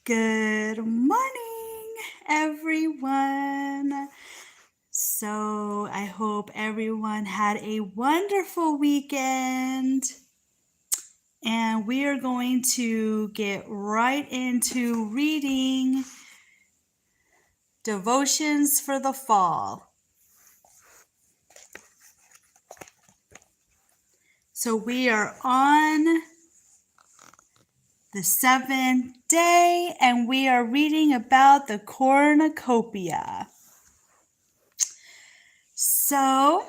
Good morning, everyone. So I hope everyone had a wonderful weekend. And we are going to get right into reading devotions for the fall. So we are on the 7th day, and we are reading about the cornucopia. So,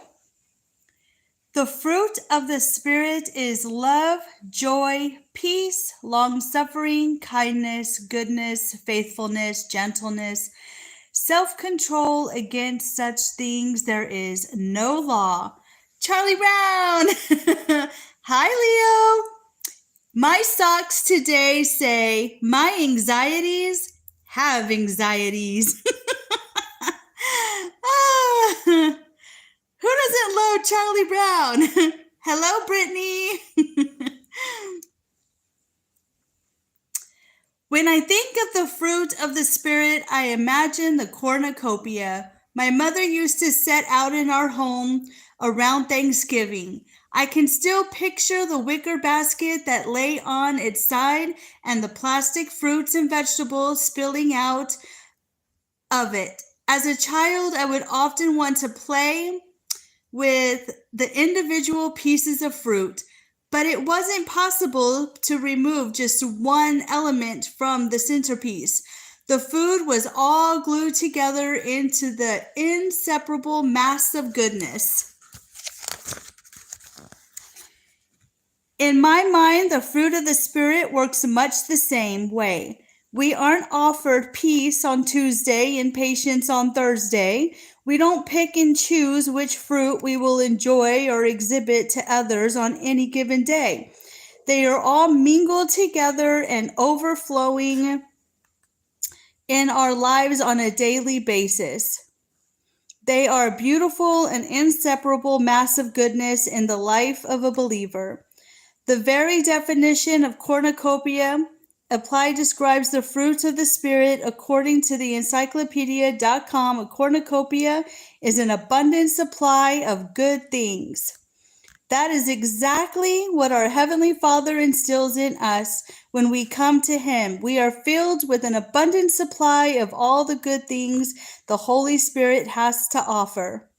the fruit of the Spirit is love, joy, peace, long-suffering, kindness, goodness, faithfulness, gentleness, self-control. Against such things there is no law. Charlie Brown! Hi, Leo! My socks today say, my anxieties have anxieties. Who doesn't love Charlie Brown? Hello, Brittany. When I think of the fruit of the Spirit, I imagine the cornucopia my mother used to set out in our home around Thanksgiving. I can still picture the wicker basket that lay on its side and the plastic fruits and vegetables spilling out of it. As a child, I would often want to play with the individual pieces of fruit, but it wasn't possible to remove just one element from the centerpiece. The food was all glued together into the inseparable mass of goodness. In my mind, the fruit of the Spirit works much the same way. We aren't offered peace on Tuesday and patience on Thursday. We don't pick and choose which fruit we will enjoy or exhibit to others on any given day. They are all mingled together and overflowing in our lives on a daily basis. They are a beautiful and inseparable mass of goodness in the life of a believer. The very definition of cornucopia applied describes the fruits of the Spirit. According to the encyclopedia.com, a cornucopia is an abundant supply of good things. That is exactly what our Heavenly Father instills in us when we come to Him. We are filled with an abundant supply of all the good things the Holy Spirit has to offer.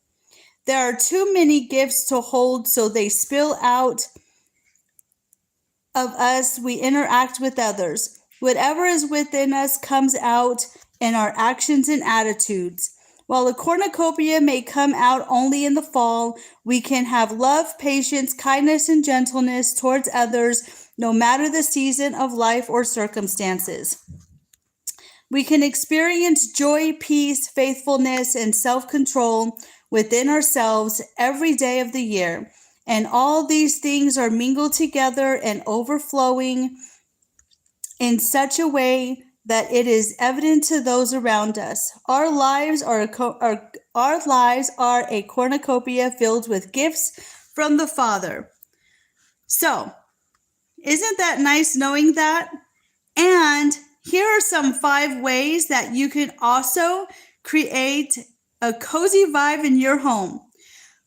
There are too many gifts to hold, so they spill out of us. We interact with others. Whatever is within us comes out in our actions and attitudes. While the cornucopia may come out only in the fall, we can have love, patience, kindness, and gentleness towards others, no matter the season of life or circumstances. We can experience joy, peace, faithfulness, and self-control within ourselves every day of the year. And all these things are mingled together and overflowing in such a way that it is evident to those around us. Our lives are a cornucopia filled with gifts from the Father. So, isn't that nice knowing that? And here are some 5 ways that you can also create a cozy vibe in your home.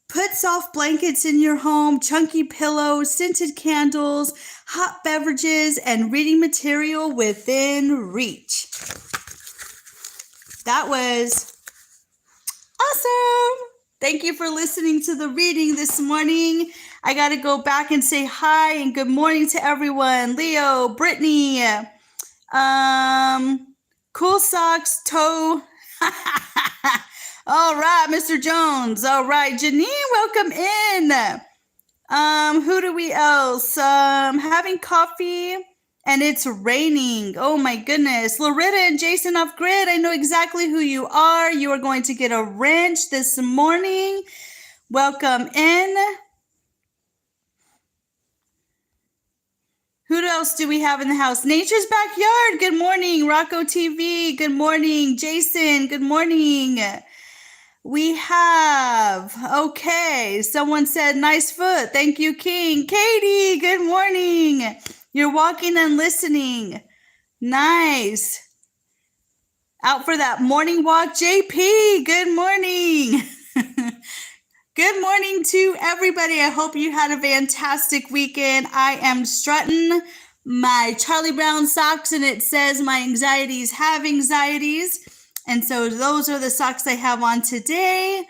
Put soft blankets in your home, chunky pillows, scented candles, hot beverages, and reading material within reach. That was awesome. Thank you for listening to the reading this morning. I got to go back and say hi and good morning to everyone. Leo, Brittany, Cool Socks, Toe. All right, Mr. Jones. All right, Janine, welcome in. Who do we else? Having coffee and it's raining. Oh my goodness. Loretta and Jason off grid. I know exactly who you are. You are going to get a wrench this morning. Welcome in. Who else do we have in the house? Nature's Backyard. Good morning. Rocco TV. Good morning. Jason. Good morning. We have, okay, someone said, nice foot. Thank you, King. Katie, good morning. You're walking and listening. Nice. Out for that morning walk, JP. Good morning. Good morning to everybody. I hope you had a fantastic weekend. I am strutting my Charlie Brown socks, and it says my anxieties have anxieties. And so those are the socks I have on today.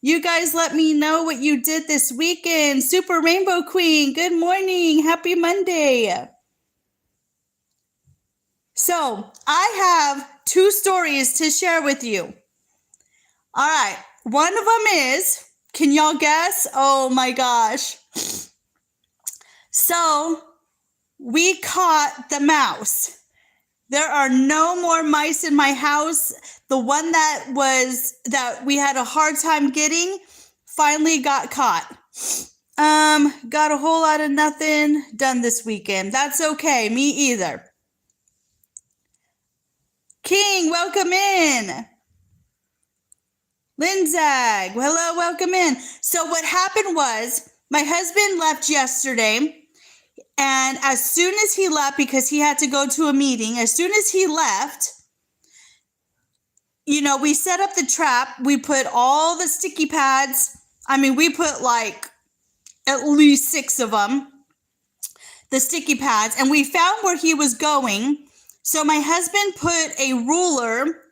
You guys let me know what you did this weekend. Super Rainbow Queen, good morning. Happy Monday. So I have 2 stories to share with you. All right. One of them is, can y'all guess? Oh my gosh. So we caught the mouse. There are no more mice in my house. The one that we had a hard time getting finally got caught. Got a whole lot of nothing done this weekend. That's okay. Me either. King, welcome in. Linzag, hello, welcome in. So what happened was my husband left yesterday, and as soon as he left, because he had to go to a meeting, as soon as he left, we set up the trap. We put all the sticky pads. We put like at least 6 of them, the sticky pads, and we found where he was going. So my husband put a ruler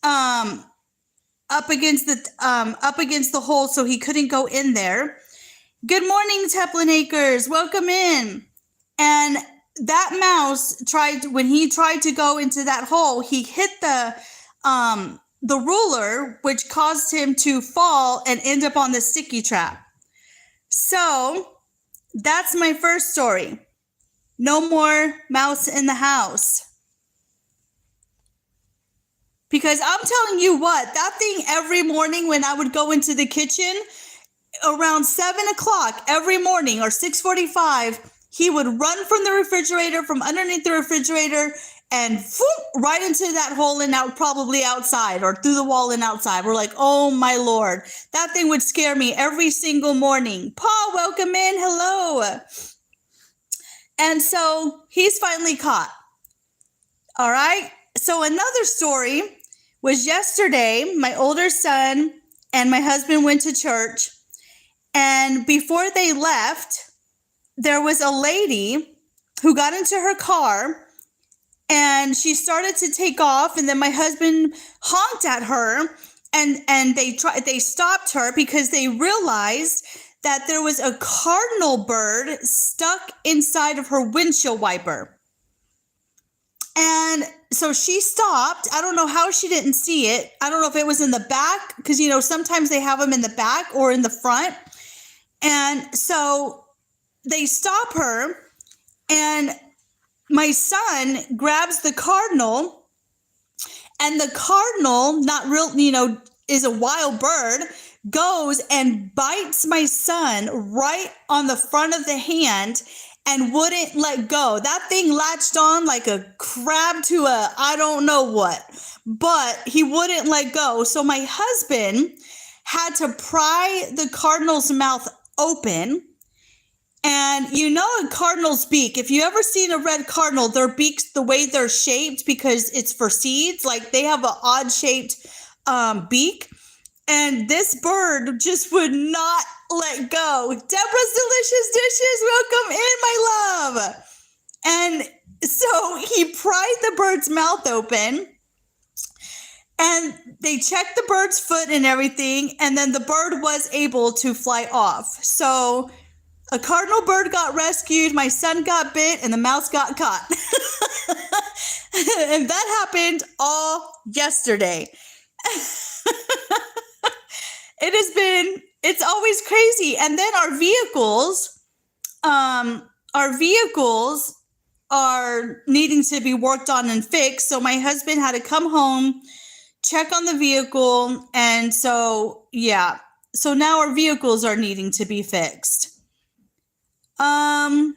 up against the hole so he couldn't go in there. Good morning, Teplin Acres. Welcome in. And that mouse when he tried to go into that hole, he hit the ruler, which caused him to fall and end up on the sticky trap. So that's my first story. No more mouse in the house. Because I'm telling you what, that thing every morning when I would go into the kitchen around 7 o'clock every morning or 6:45, he would run from the refrigerator, from underneath the refrigerator, and right into that hole and out, probably outside or through the wall and outside. We're like, oh my Lord, that thing would scare me every single morning. Paul, welcome in. Hello. And so he's finally caught. All right. So another story was yesterday, my older son and my husband went to church, and before they left, there was a lady who got into her car, and she started to take off, and then my husband honked at her, and they stopped her because they realized that there was a cardinal bird stuck inside of her windshield wiper. And so she stopped. I don't know how she didn't see it. I don't know if it was in the back, because, sometimes they have them in the back or in the front. And so they stop her, and my son grabs the cardinal, and the cardinal, not real, is a wild bird, goes and bites my son right on the front of the hand and wouldn't let go. That thing latched on like a crab to I don't know what, but he wouldn't let go. So my husband had to pry the cardinal's mouth open. And a cardinal's beak, if you ever seen a red cardinal, their beaks, the way they're shaped, because it's for seeds, like they have an odd shaped beak. And this bird just would not let go. Deborah's Delicious Dishes, welcome in, my love. And so he pried the bird's mouth open, and they checked the bird's foot and everything, and then the bird was able to fly off. So a cardinal bird got rescued, my son got bit, and the mouse got caught. And that happened all yesterday. It's always crazy. And then our vehicles are needing to be worked on and fixed. So my husband had to come home, check on the vehicle. And so, yeah. So now our vehicles are needing to be fixed. How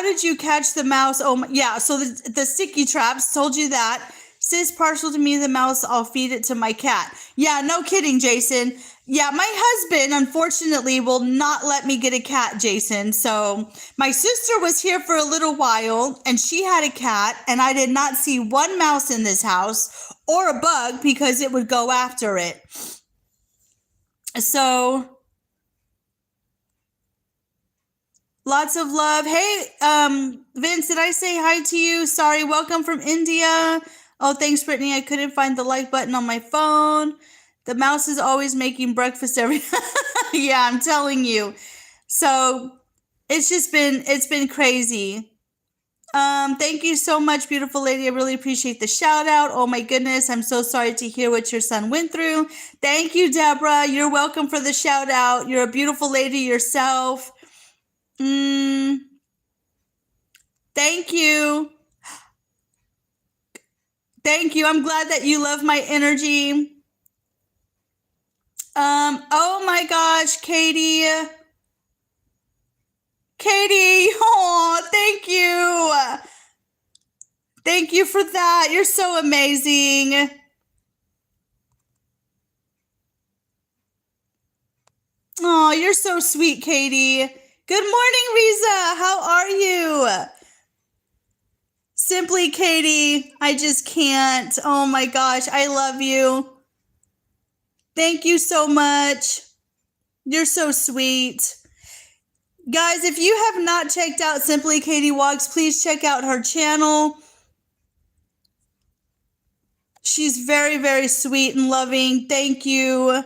did you catch the mouse? Oh, yeah. So the sticky traps, told you that. Sis partial to me, the mouse, I'll feed it to my cat. Yeah, no kidding, Jason. Yeah, my husband, unfortunately, will not let me get a cat, Jason. So my sister was here for a little while, and she had a cat, and I did not see one mouse in this house or a bug because it would go after it. So lots of love. Hey, Vince, did I say hi to you? Sorry, welcome from India. Oh, thanks, Brittany. I couldn't find the like button on my phone. The mouse is always making breakfast every. Yeah, I'm telling you. So it's been crazy. Thank you so much, beautiful lady. I really appreciate the shout out. Oh my goodness, I'm so sorry to hear what your son went through. Thank you, Deborah. You're welcome for the shout out. You're a beautiful lady yourself. Thank you. Thank you. I'm glad that you love my energy. Oh my gosh, Katie. Katie, oh, thank you. Thank you for that. You're so amazing. Oh, you're so sweet, Katie. Good morning, Riza. How are you? Simply Katie, I just can't. Oh my gosh, I love you. Thank you so much. You're so sweet. Guys, if you have not checked out Simply Katie Walks, please check out her channel. She's very, very sweet and loving. Thank you.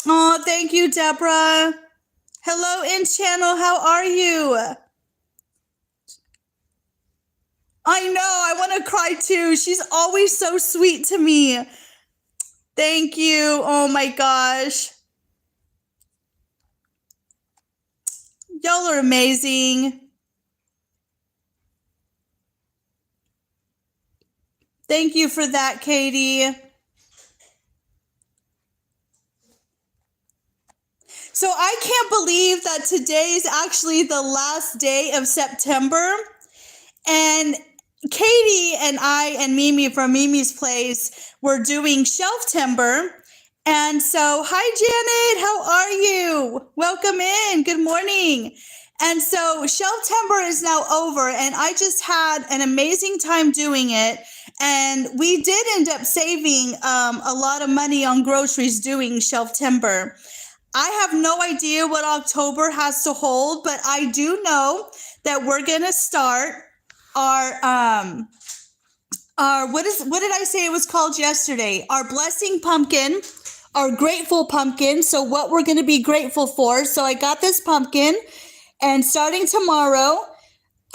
Oh, thank you, Deborah. Hello, in channel. How are you? I know. I want to cry too. She's always so sweet to me. Thank you. Oh my gosh. Y'all are amazing. Thank you for that, Katie. So I can't believe that today is actually the last day of September. And Katie and I and Mimi from Mimi's Place were doing shelf timber. And so, hi, Janet, how are you? Welcome in. Good morning. And so shelf timber is now over, and I just had an amazing time doing it. And we did end up saving a lot of money on groceries doing shelf timber. I have no idea what October has to hold, but I do know that we're going to start our what did I say it was called yesterday? Our blessing pumpkin, our grateful pumpkin. So what we're going to be grateful for. So I got this pumpkin, and starting tomorrow,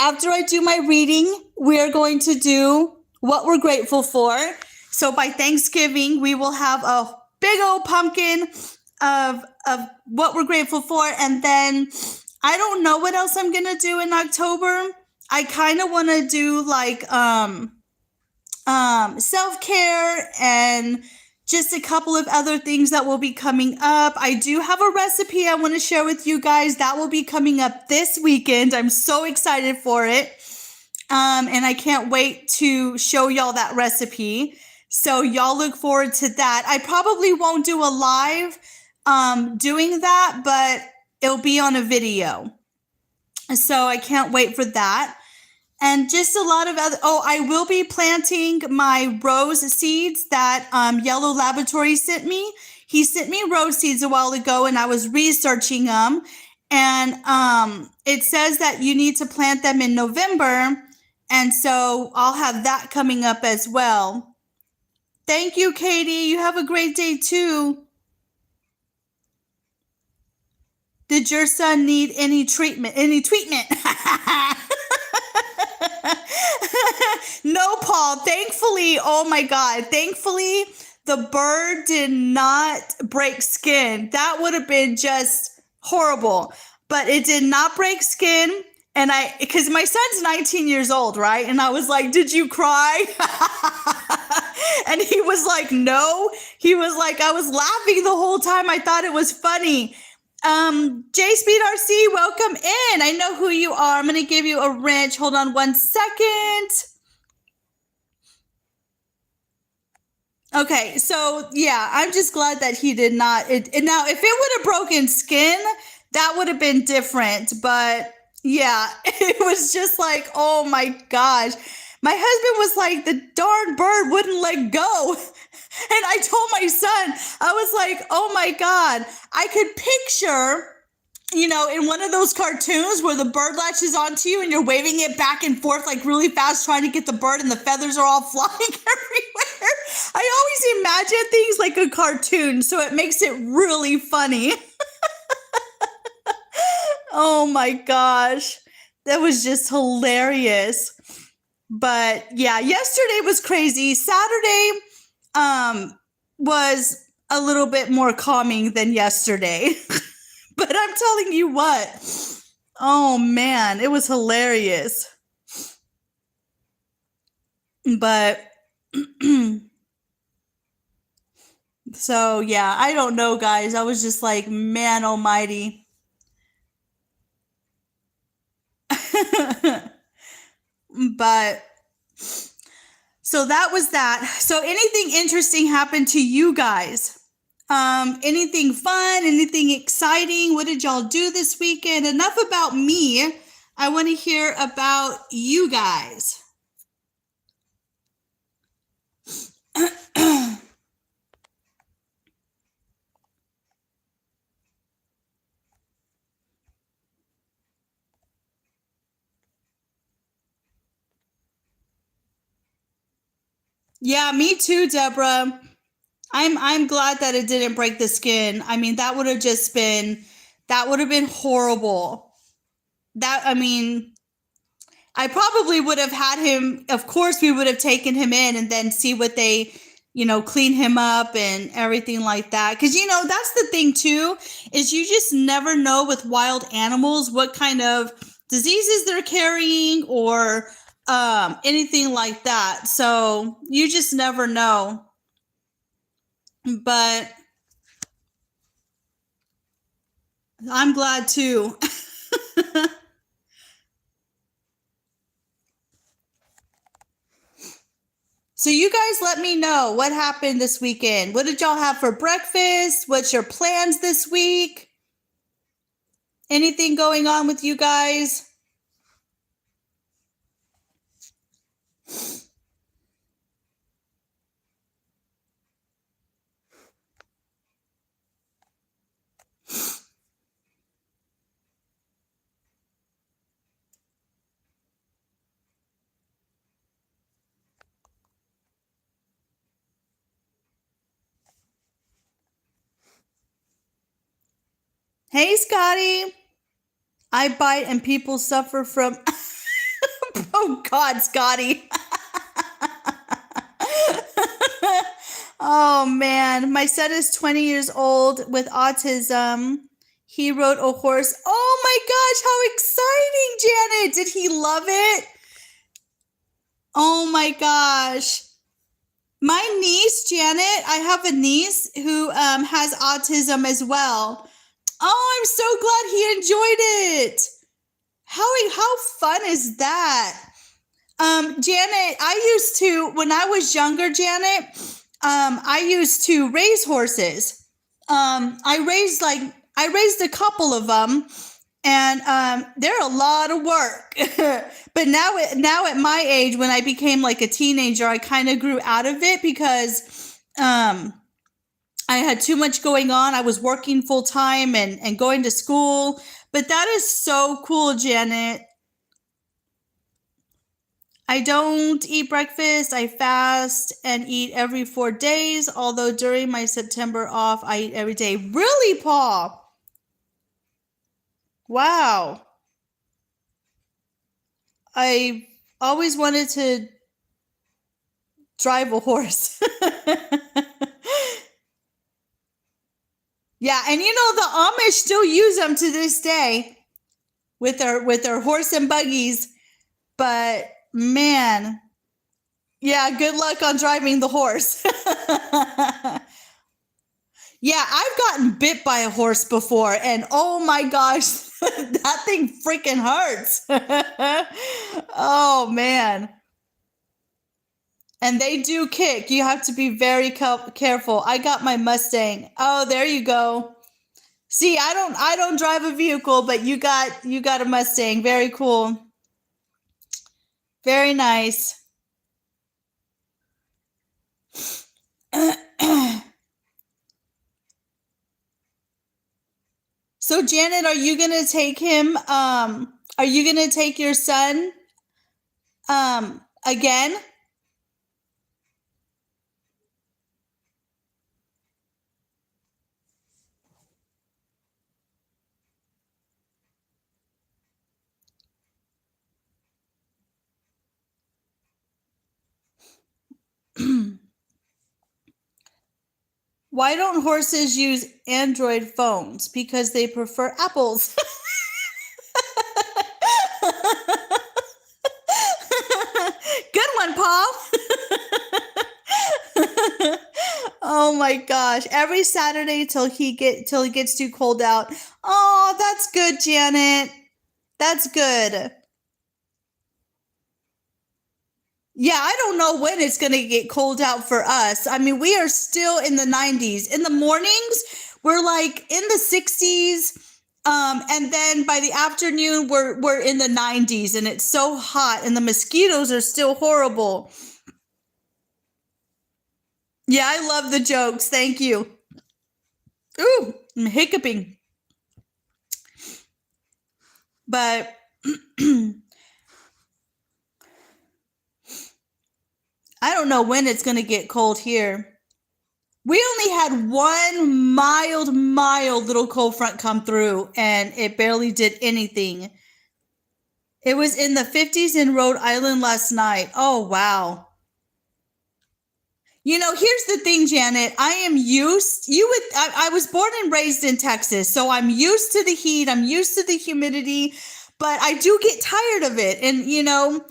after I do my reading, we are going to do what we're grateful for. So by Thanksgiving, we will have a big old pumpkin of what we're grateful for. And then I don't know what else I'm going to do in October. I kind of want to do like self-care and just a couple of other things that will be coming up. I do have a recipe I want to share with you guys that will be coming up this weekend. I'm so excited for it. And I can't wait to show y'all that recipe. So y'all look forward to that. I probably won't do a live doing that, but it'll be on a video. So I can't wait for that. And just a lot of other, I will be planting my rose seeds that Yellow Laboratory sent me. He sent me rose seeds a while ago, and I was researching them. And it says that you need to plant them in November. And so I'll have that coming up as well. Thank you, Katie. You have a great day too. Did your son need any treatment? No, Paul. Thankfully, oh my God. Thankfully, the bird did not break skin. That would have been just horrible. But it did not break skin. And because my son's 19 years old, right? And I was like, did you cry? And he was like, no. He was like, I was laughing the whole time. I thought it was funny. J Speed RC, welcome in. I know who you are. I'm going to give you a wrench. Hold on 1 second. Okay, so yeah, I'm just glad that he did not. Now, if it would have broken skin, that would have been different. But yeah, it was just like, oh my gosh. My husband was like, the darn bird wouldn't let go. And I told my son, I was like, oh my God, I could picture, in one of those cartoons where the bird latches onto you and you're waving it back and forth like really fast trying to get the bird and the feathers are all flying everywhere. I always imagine things like a cartoon, so it makes it really funny. Oh my gosh. That was just hilarious. But yeah, yesterday was crazy. Saturday was a little bit more calming than yesterday. But I'm telling you what, oh man, it was hilarious. But so yeah, I don't know, guys. I was just like, man almighty. But so that was that. So anything interesting happened to you guys? Anything fun, anything exciting? What did y'all do this weekend? Enough about me. I want to hear about you guys. Yeah, me too, Deborah. I'm glad that it didn't break the skin. I mean, that would have been horrible. I probably would have had him, of course, we would have taken him in and then see what they, clean him up and everything like that. Because, that's the thing too, is you just never know with wild animals what kind of diseases they're carrying or anything like that. So you just never know. But I'm glad too. So you guys let me know what happened this weekend. What did y'all have for breakfast? What's your plans this week? Anything going on with you guys? Hey, Scotty. I bite and people suffer from... Oh, God, Scotty. Oh, man. My son is 20 years old with autism. He rode a horse. Oh, my gosh. How exciting, Janet. Did he love it? Oh, my gosh. My niece, Janet, I have a niece who has autism as well. Oh, I'm so glad he enjoyed it. How fun is that? Janet, when I was younger, Janet, I used to raise horses. I raised a couple of them, and they're a lot of work. But now at my age, when I became like a teenager, I kind of grew out of it because I had too much going on. I was working full time and going to school. But that is so cool, Janet. I don't eat breakfast. I fast and eat every 4 days. Although during my September off, I eat every day. Really, Paul? Wow. I always wanted to drive a horse. Yeah, and the Amish still use them to this day with their horse and buggies. But man, yeah, good luck on driving the horse. Yeah, I've gotten bit by a horse before, and oh my gosh, that thing freaking hurts. Oh man. And they do kick. You have to be very careful. I got my Mustang. Oh, there you go. See, I don't drive a vehicle, but you got a Mustang. Very cool. Very nice. So Janet, are you going to take him are you going to take your son again? Why don't horses use Android phones? Because they prefer apples. Good one, Paul. Oh my gosh. Every Saturday till he gets too cold out. Oh, that's good, Janet. That's good. Yeah, I don't know when it's going to get cold out for us. I mean, we are still in the 90s. In the mornings, we're like in the 60s. And then by the afternoon, we're in the 90s, and it's so hot, and the mosquitoes are still horrible. Yeah, I love the jokes. Thank you. Ooh, I'm hiccuping. But I don't know when it's going to get cold here. We only had one mild little cold front come through, and it barely did anything. It was in the 50s in Rhode Island last night. Oh, wow. You know, here's the thing, Janet. I was born and raised in Texas, so I'm used to the heat. I'm used to the humidity, but I do get tired of it. And, you know,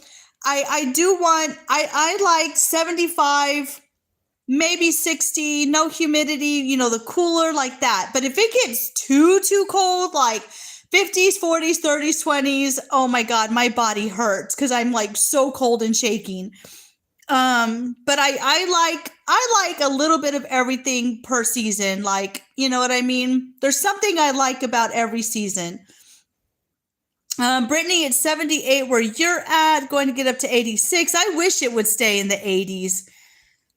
I like 75, maybe 60, no humidity, you know, the cooler like that. But if it gets too cold, like 50s, 40s, 30s, 20s, oh my God, my body hurts because I'm like so cold and shaking. But I like a little bit of everything per season. Like, you know what I mean? There's something I like about every season. Brittany, it's 78 where you're at, going to get up to 86. I wish it would stay in the 80s.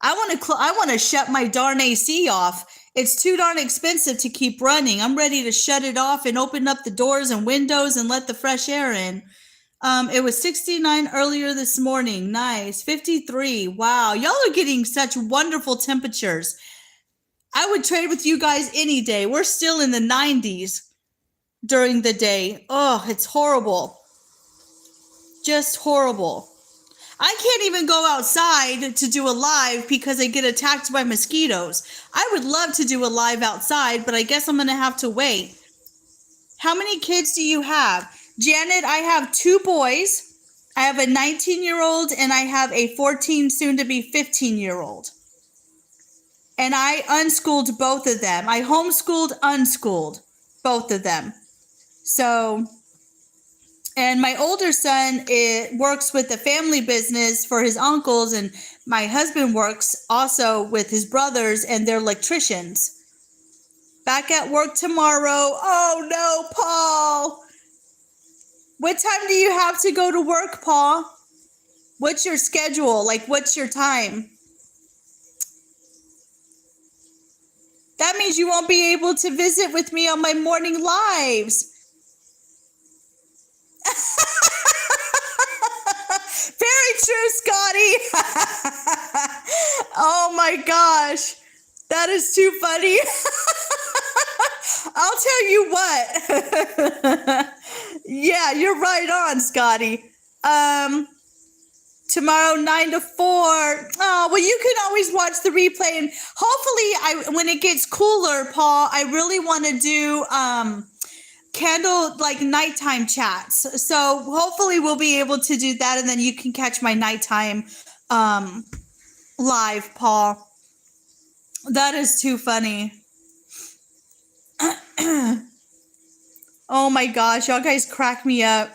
I want to shut my darn AC off. It's too darn expensive to keep running. I'm ready to shut it off and open up the doors and windows and let the fresh air in. It was 69 earlier this morning. Nice. 53. Wow. Y'all are getting such wonderful temperatures. I would trade with you guys any day. We're still in the 90s during the day. Oh, it's horrible. Just horrible. I can't even go outside to do a live because I get attacked by mosquitoes. I would love to do a live outside, but I guess I'm going to have to wait. How many kids do you have? Janet, I have 2 boys. I have a 19-year-old and I have a 14, soon to be 15-year-old. And I unschooled both of them. I homeschooled, unschooled both of them. So, and my older son works with the family business for his uncles, and my husband works also with his brothers, and they're electricians. Back at work tomorrow. Oh no, Paul. What time do you have to go to work, Paul? What's your schedule? Like, what's your time? That means you won't be able to visit with me on my morning lives. Very true, Scotty. Oh my gosh. That is too funny. I'll tell you what. Yeah, you're right on, Scotty. Tomorrow 9 to 4. Oh, well, you can always watch the replay, and hopefully when it gets cooler, Paul, I really want to do candle like nighttime chats. So hopefully we'll be able to do that, and then you can catch my nighttime live, Paul. That is too funny. Oh my gosh, y'all guys crack me up.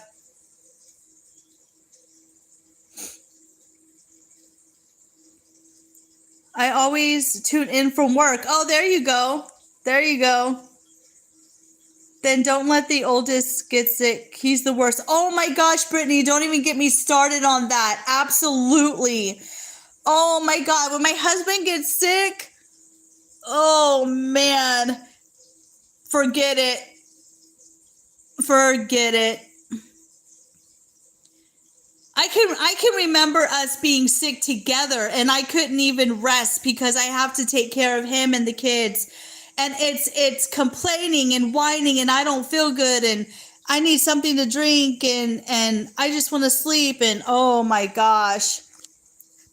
I always tune in from work. Oh, there you go. There you go. Then don't let the oldest get sick. He's the worst. Oh my gosh, Brittany, don't even get me started on that. Absolutely. Oh my God, when my husband gets sick, oh man, forget it. Forget it. I can remember us being sick together and I couldn't even rest because I have to take care of him and the kids. And it's complaining and whining and I don't feel good and I need something to drink and I just want to sleep and oh my gosh.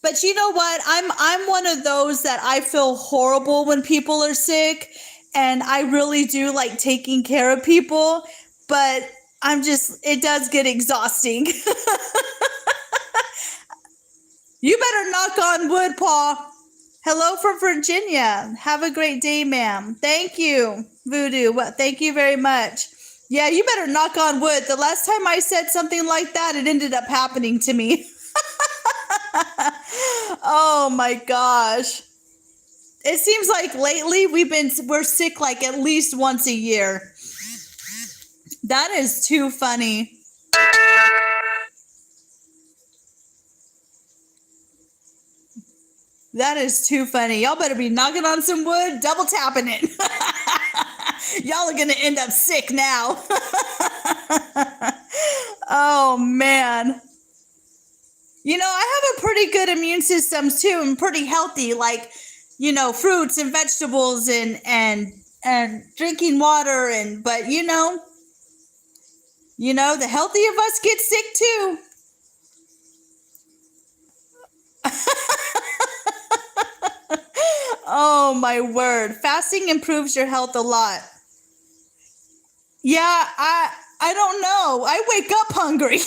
But you know what? I'm one of those that I feel horrible when people are sick and I really do like taking care of people, but it does get exhausting. You better knock on wood, Paul. Hello from Virginia. Have a great day, ma'am. Thank you, Voodoo. Well, thank you very much. Yeah, you better knock on wood. The last time I said something like that, it ended up happening to me. Oh my gosh. It seems like lately we're sick like at least once a year. That is too funny. That is too funny. Y'all better be knocking on some wood, double tapping it. Y'all are going to end up sick now. Oh, man. You know, I have a pretty good immune system, too. I'm pretty healthy, like, you know, fruits and vegetables and drinking water. But, you know, the healthy of us get sick, too. Oh, my word. Fasting improves your health a lot. Yeah, I don't know. I wake up hungry.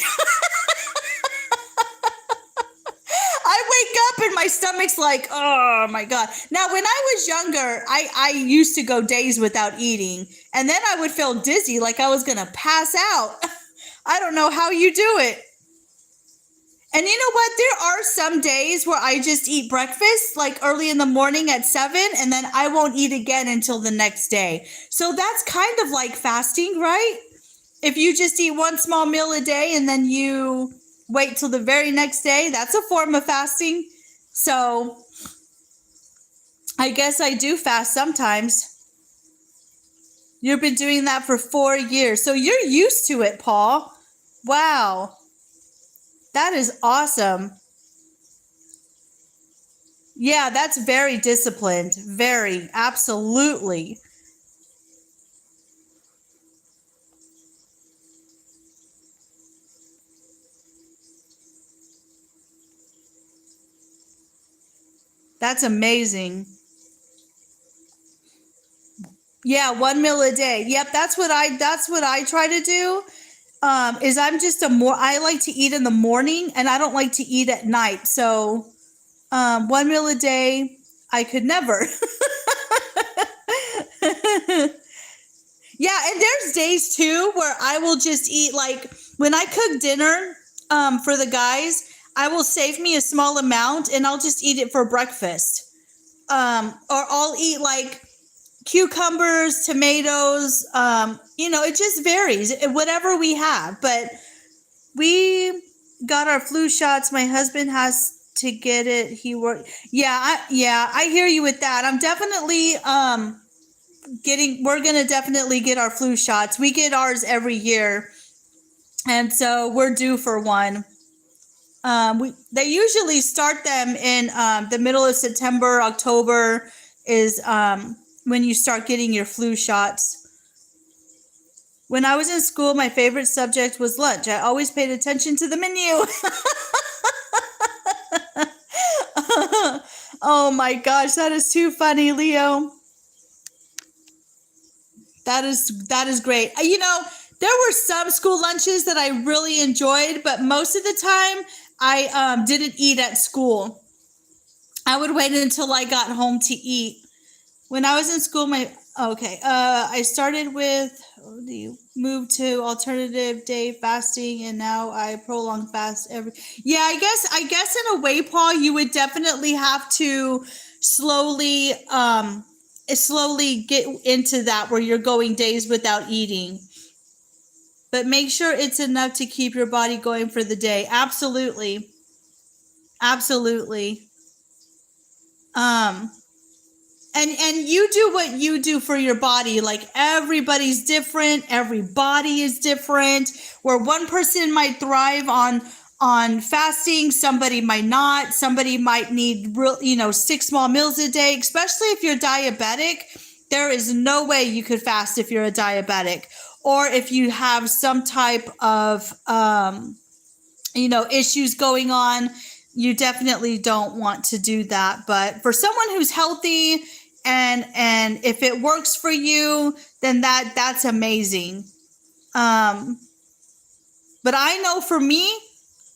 I wake up and my stomach's like, oh my God. Now, when I was younger, I used to go days without eating. And then I would feel dizzy, like I was going to pass out. I don't know how you do it. And you know what? There are some days where I just eat breakfast like early in the morning at 7 and then I won't eat again until the next day. So that's kind of like fasting, right? If you just eat one small meal a day and then you wait till the very next day, that's a form of fasting. So I guess I do fast sometimes. You've been doing that for 4 years. So you're used to it, Paul. Wow. That is awesome. Yeah, that's very disciplined. Very, absolutely. That's amazing. Yeah, one meal a day. Yep, that's what I try to do. Is I like to eat in the morning and I don't like to eat at night. So one meal a day, I could never. Yeah, and there's days too where I will just eat like when I cook dinner for the guys, I will save me a small amount and I'll just eat it for breakfast. Or I'll eat like cucumbers, tomatoes, it just varies, whatever we have. But we got our flu shots. My husband has to get it. I hear you with that. I'm definitely we're going to definitely get our flu shots. We get ours every year. And so we're due for one. They usually start them in the middle of September. October is when you start getting your flu shots. When I was in school, my favorite subject was lunch. I always paid attention to the menu. Oh my gosh, that is too funny, Leo. That is great. There were some school lunches that I really enjoyed, but most of the time I didn't eat at school. I would wait until I got home to eat. When I was in school, Okay. I started with the move to alternative day fasting, and now I prolong fast every. Yeah, I guess in a way, Paul, you would definitely have to slowly, slowly get into that where you're going days without eating. But make sure it's enough to keep your body going for the day. Absolutely, absolutely. Um, and you do what you do for your body. Like everybody's different, every body is different. Where one person might thrive on fasting, somebody might not. Somebody might need real, 6 small meals a day, especially if you're diabetic. There is no way you could fast if you're a diabetic, or if you have some type of issues going on. You definitely don't want to do that. But for someone who's healthy, and if it works for you, then that's amazing. um but I know for me,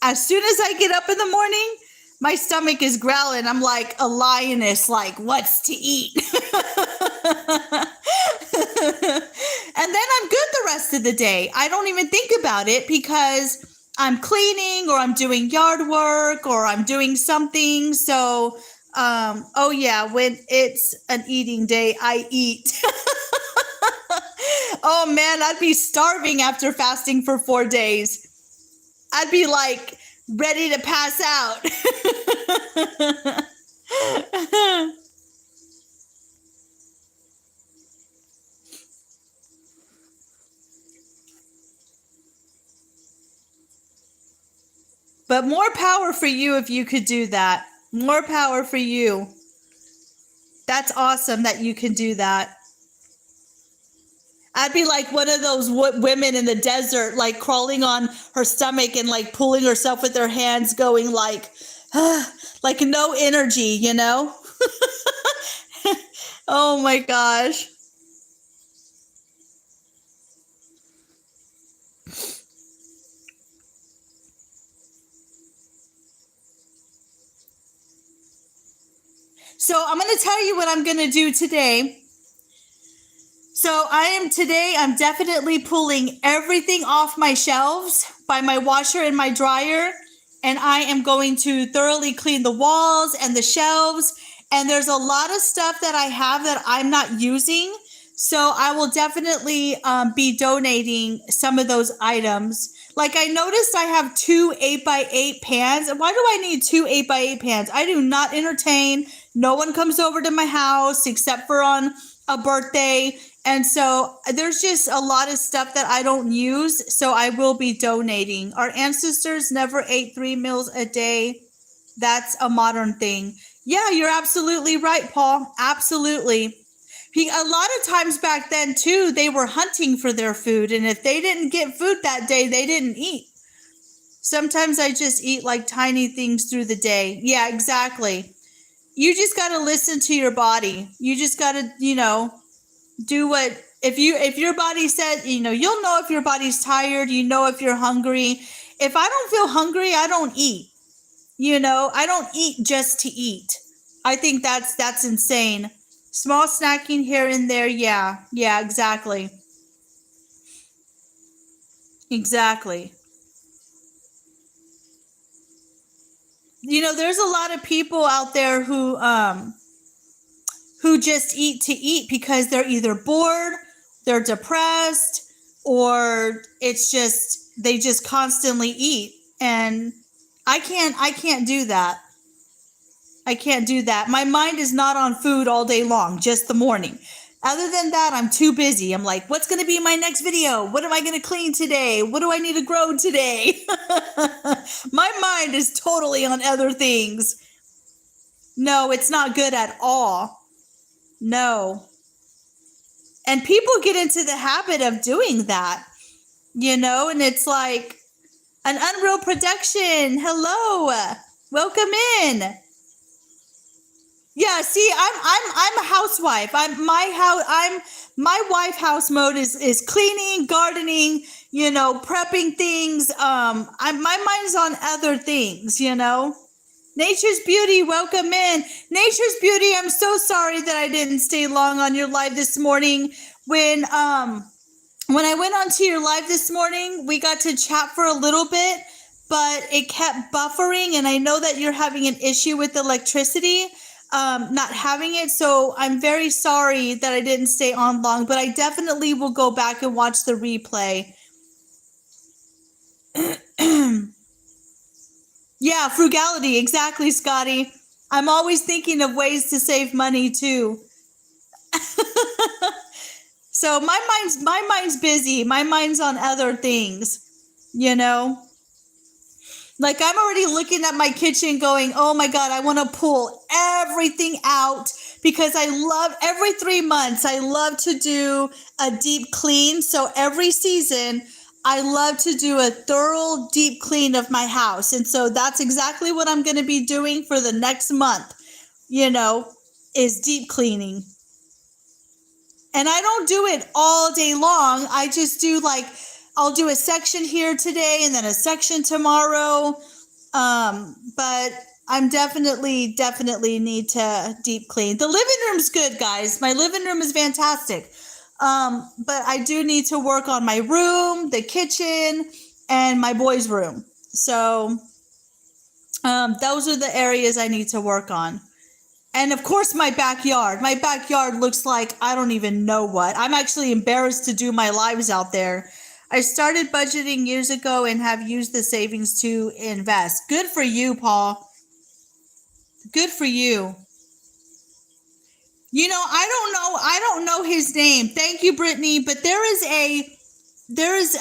as soon as I get up in the morning, my stomach is growling. I'm like a lioness, like, what's to eat? And then I'm good the rest of the day. I don't even think about it because I'm cleaning, or I'm doing yard work, or I'm doing something. So, oh yeah, when it's an eating day, I eat. Oh man, I'd be starving after fasting for 4 days. I'd be like ready to pass out. But more power for you if you could do that. More power for you. That's awesome that you can do that. I'd be like one of those women in the desert, like crawling on her stomach and like pulling herself with her hands, going like, like no energy, you know? Oh my gosh. So I'm going to tell you what I'm going to do today. So I'm definitely pulling everything off my shelves by my washer and my dryer. And I am going to thoroughly clean the walls and the shelves. And there's a lot of stuff that I have that I'm not using. So I will definitely be donating some of those items. Like I noticed I have 2 8x8 pans. Why do I need 2 8x8 pans? I do not entertain. No one comes over to my house except for on a birthday. And so there's just a lot of stuff that I don't use. So I will be donating. Our ancestors never ate 3 meals a day. That's a modern thing. Yeah, you're absolutely right, Paul. Absolutely. A lot of times back then, too, they were hunting for their food. And if they didn't get food that day, they didn't eat. Sometimes I just eat like tiny things through the day. Yeah, exactly. You just got to listen to your body. You just got to, do what, if your body said, you'll know if your body's tired, if you're hungry. If I don't feel hungry, I don't eat. I don't eat just to eat. I think that's insane. Small snacking here and there. Yeah. Yeah, exactly. Exactly. There's a lot of people out there who just eat to eat because they're either bored, they're depressed, or it's just they just constantly eat. And I can't do that. I can't do that. My mind is not on food all day long, just the morning. Other than that, I'm too busy. I'm like, what's going to be my next video? What am I going to clean today? What do I need to grow today? My mind is totally on other things. No, it's not good at all. No. And people get into the habit of doing that, and it's like an Unreal production. Hello. Welcome in. Yeah, see, I'm a housewife. My wife house mode is cleaning, gardening, prepping things. My mind's on other things, Nature's Beauty, welcome in. Nature's Beauty, I'm so sorry that I didn't stay long on your live this morning. When I went onto your live this morning, we got to chat for a little bit, but it kept buffering, and I know that you're having an issue with electricity, not having it, so I'm very sorry that I didn't stay on long, but I definitely will go back and watch the replay. Yeah, frugality, exactly, Scotty. I'm always thinking of ways to save money too. So my mind's busy. My mind's on other things, you know? Like I'm already looking at my kitchen going, oh my God, I want to pull everything out because I love every 3 months, I love to do a deep clean. So every season, I love to do a thorough deep clean of my house. And so that's exactly what I'm going to be doing for the next month, is deep cleaning. And I don't do it all day long. I just do I'll do a section here today and then a section tomorrow. But I'm definitely need to deep clean. The living room's good, guys. My living room is fantastic. But I do need to work on my room, the kitchen, and my boys' room. So, those are the areas I need to work on. And of course, my backyard. My backyard looks like I don't even know what. I'm actually embarrassed to do my lives out there. I started budgeting years ago and have used the savings to invest. Good for you, Paul. Good for you. I don't know his name. Thank you, Brittany. But there is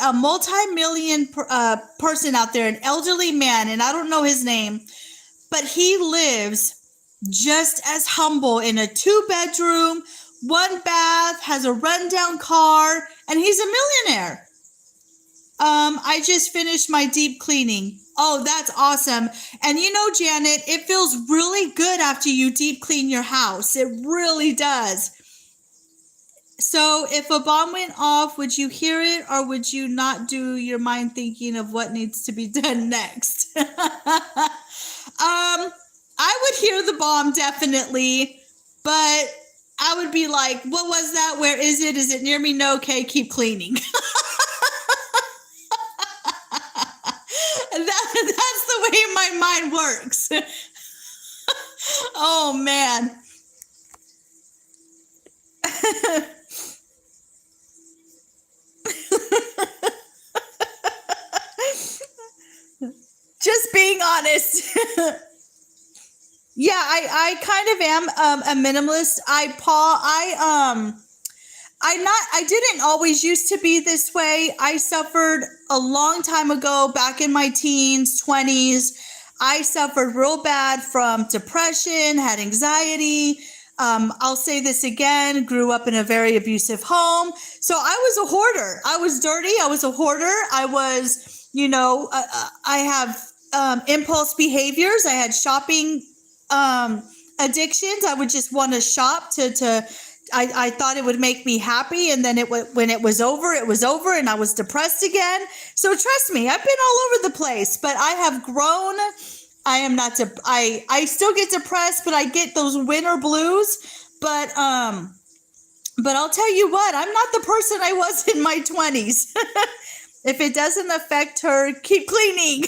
a multi-million person out there, an elderly man, and I don't know his name, but he lives just as humble in a 2-bedroom, 1 bath, has a rundown car, and he's a millionaire. I just finished my deep cleaning. Oh, that's awesome. And Janet, it feels really good after you deep clean your house. It really does. So if a bomb went off, would you hear it or would you not do your mind thinking of what needs to be done next? I would hear the bomb definitely, but I would be like, what was that? Where is it? Is it near me? No. Okay, keep cleaning. That's the way my mind works. Oh, man. Just being honest. Yeah, I kind of am a minimalist. I didn't always used to be this way. I suffered a long time ago, back in my teens, 20s. I suffered real bad from depression, had anxiety. I'll say this again, grew up in a very abusive home. So I was a hoarder. I was dirty. I was a hoarder. I was, I have impulse behaviors. I had shopping addictions. I would just want to shop I thought it would make me happy. And then when it was over, and I was depressed again. So trust me, I've been all over the place, but I have grown. I am not, I still get depressed, but I get those winter blues. But I'll tell you what, I'm not the person I was in my 20s. If it doesn't affect her, keep cleaning.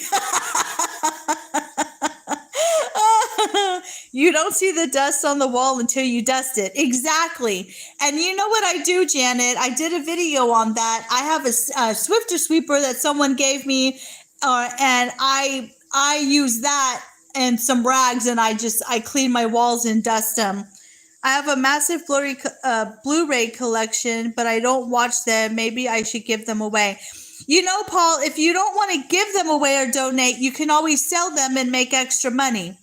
You don't see the dust on the wall until you dust it. Exactly. And you know what I do, Janet? I did a video on that. I have a Swifter sweeper that someone gave me, and I use that and some rags, and I clean my walls and dust them. I have a massive Blu-ray collection, but I don't watch them. Maybe I should give them away. Paul, if you don't want to give them away or donate, you can always sell them and make extra money.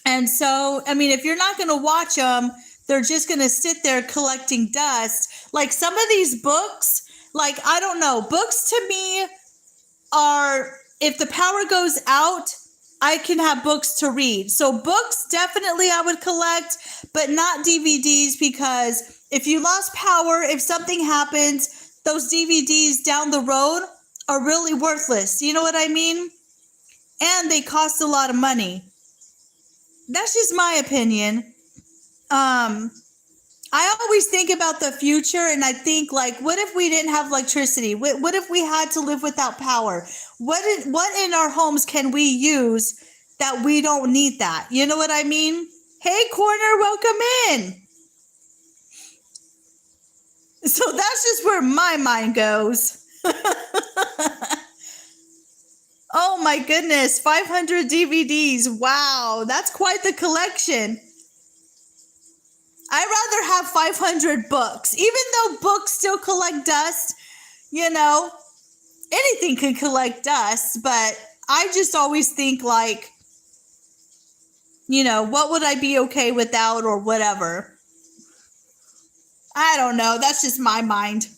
And so, if you're not going to watch them, they're just going to sit there collecting dust. Like some of these books, I don't know, books to me are, if the power goes out, I can have books to read. So books, definitely I would collect, but not DVDs, because if you lost power, if something happens, those DVDs down the road are really worthless. You know what I mean? and they cost a lot of money. That's just my opinion. I always think about the future, and I think, like, what if we didn't have electricity? What if we had to live without power? What in our homes can we use that we don't need that? You know what I mean? Hey, Corner, welcome in. So that's just where my mind goes. Oh my goodness, 500 DVDs. Wow, that's quite the collection. I'd rather have 500 books. Even though books still collect dust, you know, anything can collect dust, but I just always think, like, you know, what would I be okay without or whatever? I don't know. That's just my mind.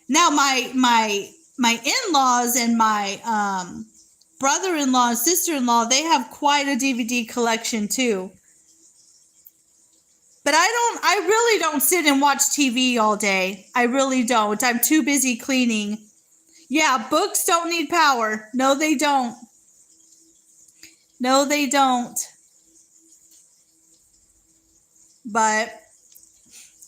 Now my in-laws and my brother-in-law and sister-in-law, they have quite a DVD collection too. But I really don't sit and watch TV all day. I really don't. I'm too busy cleaning. Yeah, books don't need power. No, they don't. No, they don't. But,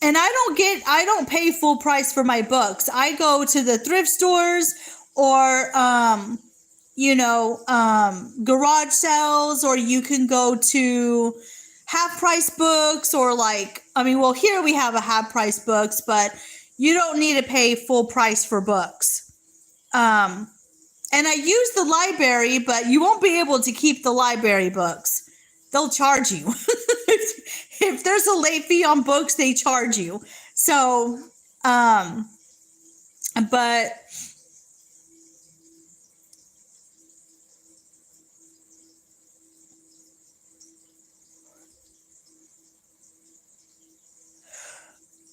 and I don't pay full price for my books. I go to the thrift stores or, garage sales, or you can go to half price books, or here we have a half price books, but you don't need to pay full price for books. And I use the library, but you won't be able to keep the library books. They'll charge you. If there's a late fee on books, they charge you. So, but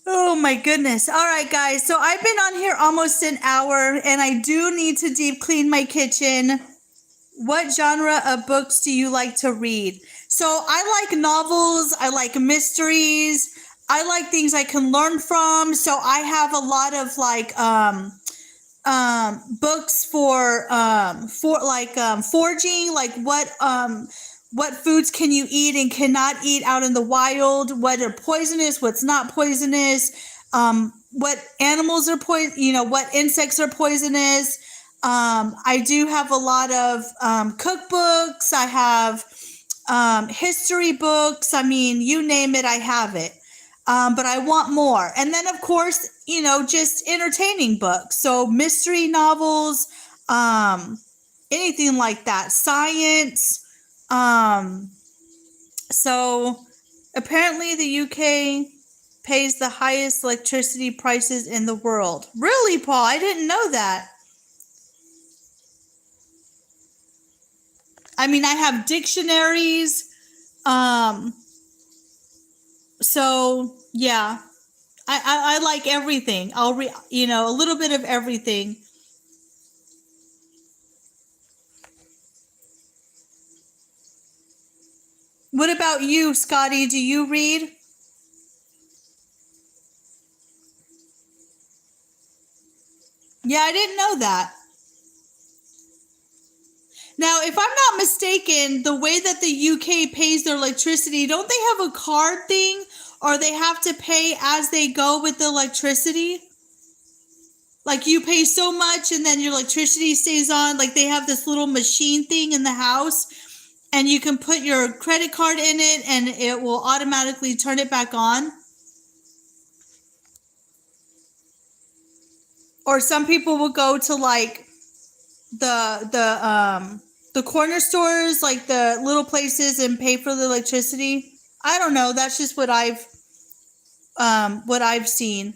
oh my goodness. All right, guys. So I've been on here almost an hour, and I do need to deep clean my kitchen. What genre of books do you like to read? So I like novels. I like mysteries. I like things I can learn from. So I have a lot of books for foraging, like what foods can you eat and cannot eat out in the wild, what are poisonous, what's not poisonous, what animals are what insects are poisonous. I do have a lot of cookbooks. I have history books. I mean, you name it, I have it. But I want more. And then, of course, just entertaining books. So mystery novels, anything like that. Science. So apparently the UK pays the highest electricity prices in the world. Really, Paul? I didn't know that. I mean, I have dictionaries. So yeah, I like everything. I'll read, a little bit of everything. What about you, Scotty? Do you read? Yeah, I didn't know that. Now, if I'm not mistaken, the way that the UK pays their electricity, don't they have a card thing, or they have to pay as they go with the electricity? Like, you pay so much and then your electricity stays on. Like, they have this little machine thing in the house, and you can put your credit card in it and it will automatically turn it back on. Or some people will go to like the corner stores, like the little places, and pay for the electricity. I don't know. That's just what I've seen.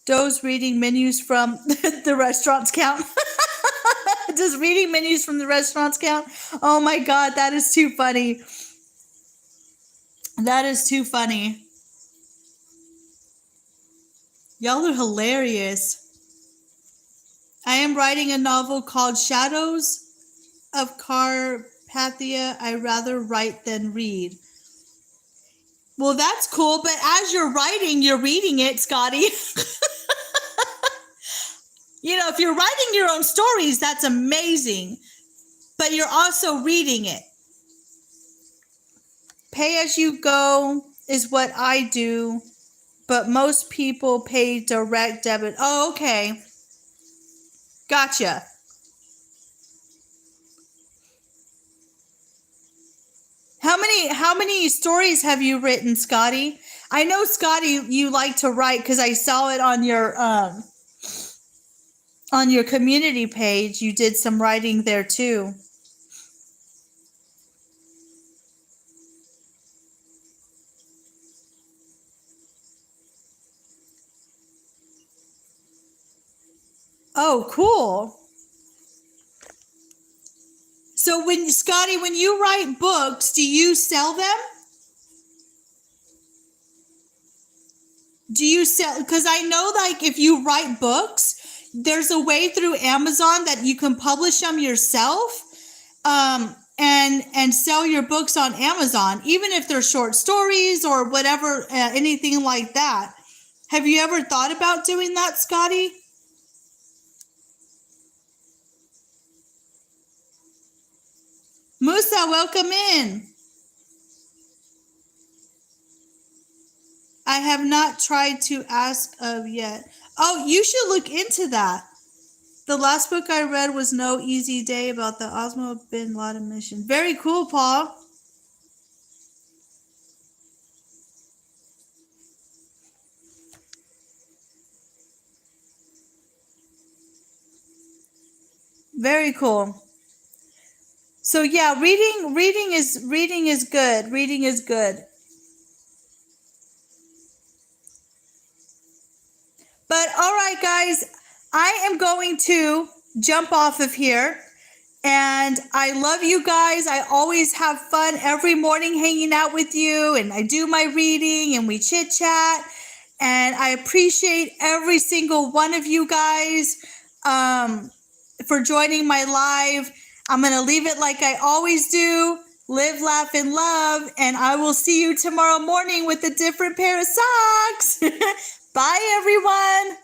Does reading menus from the restaurants count? Does reading menus from the restaurants count? Oh my God, that is too funny. That is too funny. Y'all are hilarious. I am writing a novel called Shadows of Carpathia. I rather write than read. Well, that's cool, but as you're writing, you're reading it, Scotty. If you're writing your own stories, that's amazing. But you're also reading it. Pay as you go is what I do, but most people pay direct debit. Oh, okay. Gotcha. How many stories have you written, Scotty? I know, Scotty, you like to write because I saw it on your community page. You did some writing there too. Oh, cool. So Scotty, when you write books, do you sell them? Do you sell? Because I know, like, if you write books, there's a way through Amazon that you can publish them yourself, and sell your books on Amazon, even if they're short stories or whatever, anything like that. Have you ever thought about doing that, Scotty? Musa, welcome in. I have not tried to ask of yet. Oh, you should look into that. The last book I read was No Easy Day about the Osama bin Laden mission. Very cool, Paul. Very cool. So yeah, reading is good. Reading is good. But all right, guys, I am going to jump off of here. And I love you guys. I always have fun every morning hanging out with you, and I do my reading and we chit chat. And I appreciate every single one of you guys for joining my live. I'm going to leave it like I always do. Live, laugh, and love. And I will see you tomorrow morning with a different pair of socks. Bye, everyone.